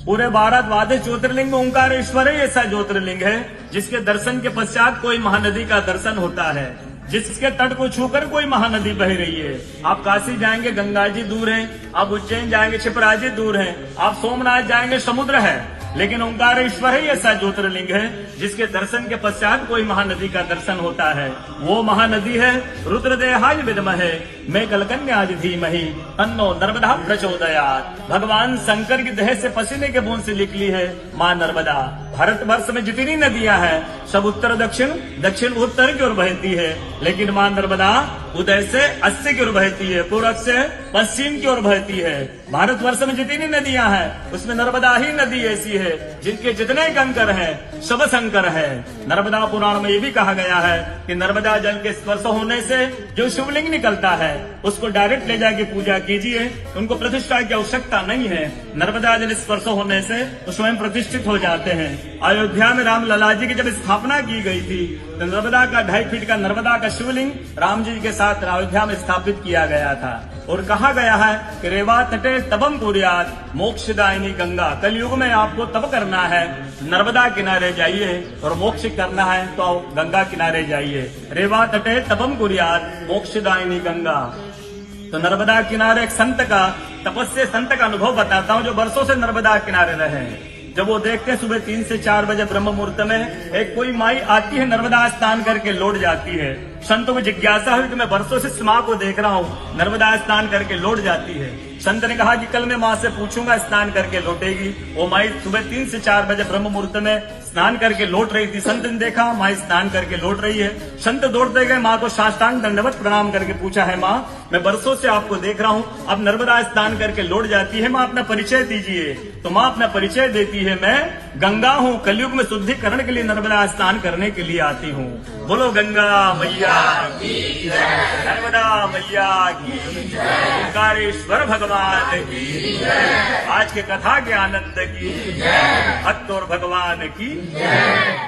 पूरे भारत द्वादश ज्योतिर्लिंग में ओंकारेश्वर ही ऐसा ज्योतिर्लिंग है जिसके दर्शन के पश्चात कोई महानदी का दर्शन होता है, जिसके तट को छूकर कोई महानदी बह रही है। आप काशी जाएंगे गंगा जी दूर हैं, आप उज्जैन जाएंगे क्षिप्रा जी दूर हैं, आप सोमनाथ जाएंगे समुद्र है, लेकिन ओंकारेश्वर ही ऐसा ज्योतिर्लिंग है जिसके दर्शन के पश्चात कोई महानदी का दर्शन होता है। वो महानदी है रुद्रदेहाय विद्महे मैं कलकन्याज धीमहि तन्नो नर्मदा प्रचोदयात्। भगवान शंकर की देह से पसीने के बूंद से निकली है माँ नर्मदा। भारतवर्ष में जितनी नदियां हैं सब उत्तर दक्षिण, दक्षिण उत्तर की ओर बहती है, लेकिन माँ नर्मदा उदय से अस्सी की ओर बहती है, पूर्व से पश्चिम की ओर बहती है। भारतवर्ष में जितनी नदियां हैं उसमें नर्मदा ही नदी ऐसी है जिनके जितने कंकर हैं सब शंकर है। नर्मदा पुराण में ये भी कहा गया है कि नर्मदा जल के स्पर्श होने से जो शिवलिंग निकलता है उसको डायरेक्ट ले जाके पूजा कीजिए, उनको प्रतिष्ठा की आवश्यकता नहीं है। नर्मदा जल स्पर्श होने से वो स्वयं प्रतिष्ठित हो जाते हैं। अयोध्या में राम लला जी की जब स्थापना की गई थी तो नर्मदा का 2.5 फीट का नर्मदा का शिवलिंग राम जी के साथ अयोध्या में स्थापित किया गया था और कहा गया है कि रेवा तटे तबम कुर्यात मोक्षदायिनी गंगा। कलयुग में आपको तब करना है, नर्मदा किनारे जाइए, और मोक्ष करना है तो गंगा किनारे जाइए। रेवा तटे तबम कुर्यात मोक्षदायिनी गंगा। तो नर्मदा किनारे एक संत का, तपस्या संत का अनुभव बताता हूँ जो वर्षों से नर्मदा किनारे रहे। जब वो देखते हैं सुबह 3 से 4 बजे ब्रह्म मुहूर्त में एक कोई माई आती है, नर्मदा स्नान करके लौट जाती है। संतों को जिज्ञासा हुई कि मैं वर्षों से इस माँ को देख रहा हूँ, नर्मदा स्नान करके लौट जाती है। संत ने कहा कि कल मैं माँ से पूछूंगा, स्नान करके लौटेगी। वो माई सुबह 3 से 4 बजे ब्रह्म मुहूर्त में स्नान करके लौट रही थी। संत ने देखा माँ स्नान करके लौट रही है। संत दौड़ते गए माँ को साष्टांग दंडवत प्रणाम करके पूछा है माँ मैं वर्षों से आपको देख रहा हूँ, अब नर्मदा स्नान करके लौट जाती है, माँ अपना परिचय दीजिए। तो माँ अपना परिचय देती है, मैं गंगा हूँ, कलयुग में शुद्धिकरण के लिए नर्मदा स्नान करने के लिए आती हूँ। बोलो गंगा मैया की जय, नर्मदा मैया की जय, ओंकारेश्वर भगवान की जय, आज के कथा के आनंद की जय, भक्त और भगवान की जय।